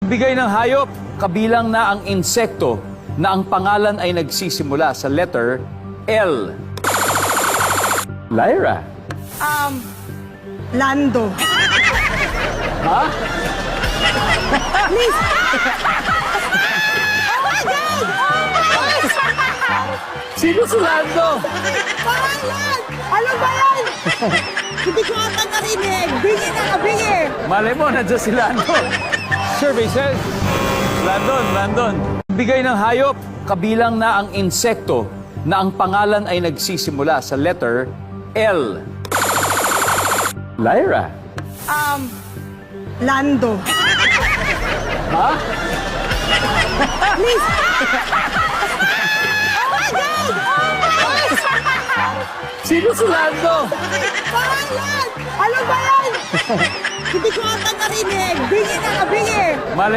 Bigay ng hayop, kabilang na ang insekto na ang pangalan ay nagsisimula sa letter L. Lyra. Lando. Ha? Please. Oh my God! Sino si Lando? Pangalan! Ano ba yan? Hindi ko ata narinig. Bingi na, bingi. Malay mo, nandiyan si Lando. Survey says, Landon. Bigay ng hayop, kabilang na ang insekto na ang pangalan ay nagsisimula sa letter L. Lyra. Lando. Ha? Please. Oh my God! Sino si Lando? Pangalan! Ano ba yan? Hindi ko ata narinig. Bingi na, bingi. Malay